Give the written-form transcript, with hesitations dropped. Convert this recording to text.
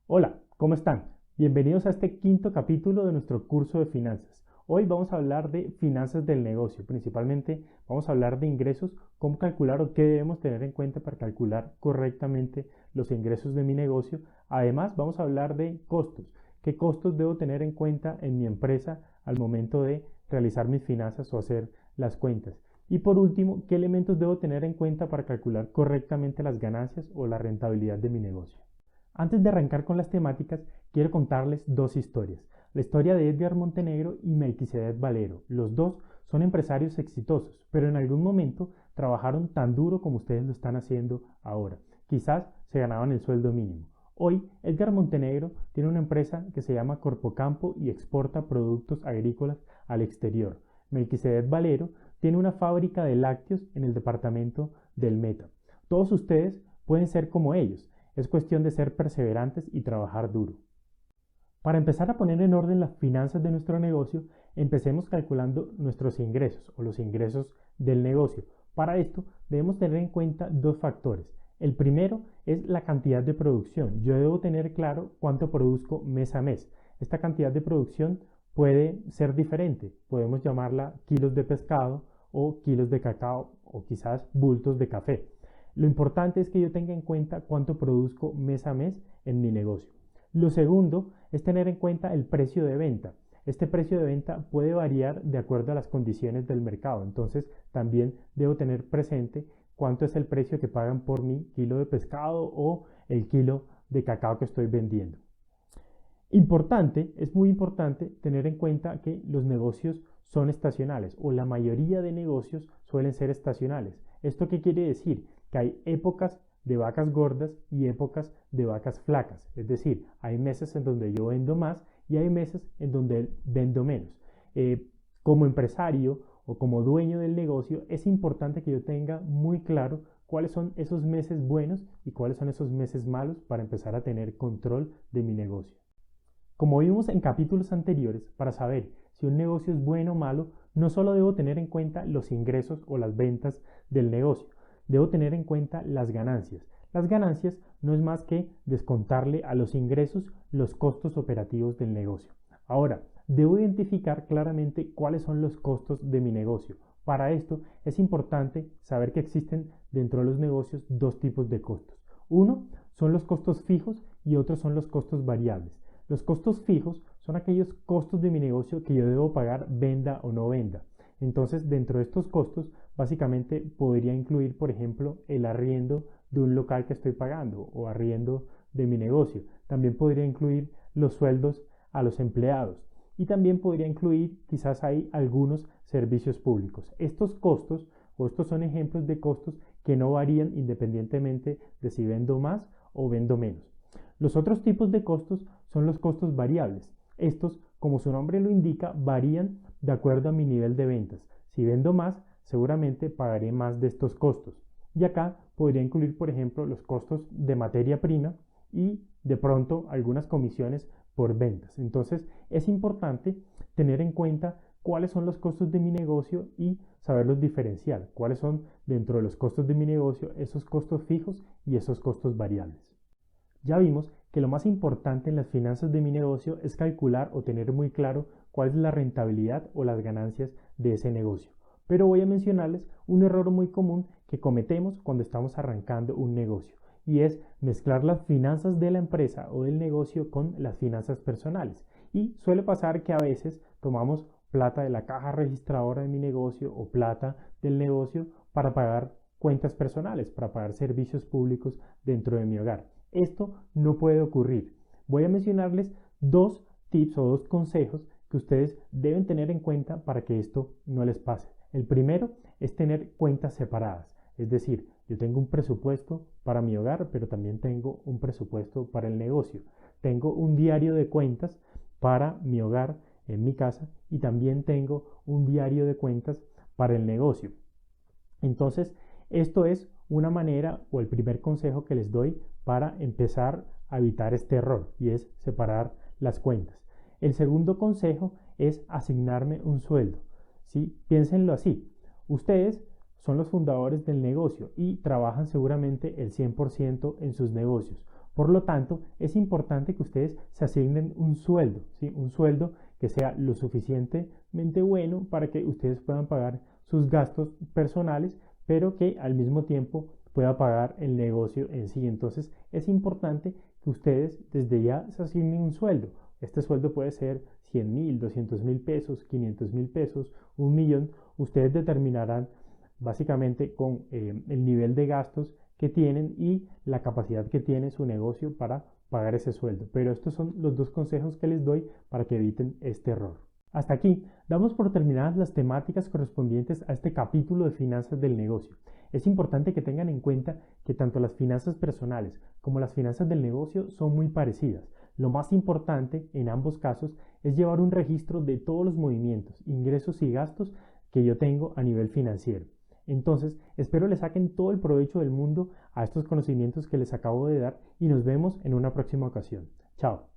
Hola, ¿cómo están? Bienvenidos a este quinto capítulo de nuestro curso de finanzas. Hoy vamos a hablar de finanzas del negocio, principalmente vamos a hablar de ingresos, cómo calcular o qué debemos tener en cuenta para calcular correctamente los ingresos de mi negocio. Además, vamos a hablar de costos, qué costos debo tener en cuenta en mi empresa al momento de realizar mis finanzas o hacer las cuentas. Y por último, qué elementos debo tener en cuenta para calcular correctamente las ganancias o la rentabilidad de mi negocio. Antes de arrancar con las temáticas, quiero contarles dos historias. La historia de Edgar Montenegro y Melquisedec Valero. Los dos son empresarios exitosos, pero en algún momento trabajaron tan duro como ustedes lo están haciendo ahora. Quizás se ganaban el sueldo mínimo. Hoy, Edgar Montenegro tiene una empresa que se llama Corpocampo y exporta productos agrícolas al exterior. Melquisedec Valero tiene una fábrica de lácteos en el departamento del Meta. Todos ustedes pueden ser como ellos. Es cuestión de ser perseverantes y trabajar duro. Para empezar a poner en orden las finanzas de nuestro negocio, empecemos calculando nuestros ingresos o los ingresos del negocio. Para esto debemos tener en cuenta dos factores. El primero es la cantidad de producción. Yo debo tener claro cuánto produzco mes a mes. Esta cantidad de producción puede ser diferente. Podemos llamarla kilos de pescado o kilos de cacao o quizás bultos de café. Lo importante es que yo tenga en cuenta cuánto produzco mes a mes en mi negocio. Lo segundo es tener en cuenta el precio de venta. Este precio de venta puede variar de acuerdo a las condiciones del mercado, entonces también debo tener presente cuánto es el precio que pagan por mi kilo de pescado o el kilo de cacao que estoy vendiendo. Es muy importante tener en cuenta que los negocios son estacionales o la mayoría de negocios suelen ser estacionales. ¿Esto qué quiere decir? Que hay épocas de vacas gordas y épocas de vacas flacas. Es decir, hay meses en donde yo vendo más y hay meses en donde vendo menos. Como empresario o como dueño del negocio, es importante que yo tenga muy claro cuáles son esos meses buenos y cuáles son esos meses malos para empezar a tener control de mi negocio. Como vimos en capítulos anteriores, para saber si un negocio es bueno o malo, no solo debo tener en cuenta los ingresos o las ventas del negocio, debo tener en cuenta las ganancias. Las ganancias no es más que descontarle a los ingresos los costos operativos del negocio. Ahora, debo identificar claramente cuáles son los costos de mi negocio. Para esto es importante saber que existen dentro de los negocios dos tipos de costos. Uno son los costos fijos y otros son los costos variables. Los costos fijos son aquellos costos de mi negocio que yo debo pagar venda o no venda. Entonces, dentro de estos costos, básicamente podría incluir, por ejemplo, el arriendo de un local que estoy pagando o arriendo de mi negocio. También podría incluir los sueldos a los empleados y también podría incluir quizás hay algunos servicios públicos. Estos costos o estos son ejemplos de costos que no varían independientemente de si vendo más o vendo menos. Los otros tipos de costos son los costos variables. Estos, como su nombre lo indica, varían de acuerdo a mi nivel de ventas. Si vendo más, seguramente pagaré más de estos costos. Y acá podría incluir, por ejemplo, los costos de materia prima y de pronto algunas comisiones por ventas. Entonces, es importante tener en cuenta cuáles son los costos de mi negocio y saberlos diferenciar. Cuáles son dentro de los costos de mi negocio esos costos fijos y esos costos variables. Ya vimos que lo más importante en las finanzas de mi negocio es calcular o tener muy claro cuál es la rentabilidad o las ganancias de ese negocio. Pero voy a mencionarles un error muy común que cometemos cuando estamos arrancando un negocio y es mezclar las finanzas de la empresa o del negocio con las finanzas personales. Y suele pasar que a veces tomamos plata de la caja registradora de mi negocio o plata del negocio para pagar cuentas personales, para pagar servicios públicos dentro de mi hogar. Esto no puede ocurrir. Voy a mencionarles dos tips o dos consejos que ustedes deben tener en cuenta para que esto no les pase. El primero es tener cuentas separadas. Es decir, yo tengo un presupuesto para mi hogar, pero también tengo un presupuesto para el negocio. Tengo un diario de cuentas para mi hogar en mi casa y también tengo un diario de cuentas para el negocio. Entonces, esto es una manera o el primer consejo que les doy para empezar a evitar este error y es separar las cuentas. El segundo consejo es asignarme un sueldo. ¿Sí? Piénsenlo así. Ustedes son los fundadores del negocio y trabajan seguramente el 100% en sus negocios. Por lo tanto, es importante que ustedes se asignen un sueldo, ¿sí? Un sueldo que sea lo suficientemente bueno para que ustedes puedan pagar sus gastos personales, pero que al mismo tiempo pueda pagar el negocio en sí. Entonces, es importante que ustedes desde ya se asignen un sueldo. Este sueldo puede ser 100.000, 200.000 pesos, 500.000 pesos, 1.000.000. Ustedes determinarán básicamente con el nivel de gastos que tienen y la capacidad que tiene su negocio para pagar ese sueldo. Pero estos son los dos consejos que les doy para que eviten este error. Hasta aquí, damos por terminadas las temáticas correspondientes a este capítulo de finanzas del negocio. Es importante que tengan en cuenta que tanto las finanzas personales como las finanzas del negocio son muy parecidas. Lo más importante en ambos casos es llevar un registro de todos los movimientos, ingresos y gastos que yo tengo a nivel financiero. Entonces, espero le saquen todo el provecho del mundo a estos conocimientos que les acabo de dar y nos vemos en una próxima ocasión. Chao.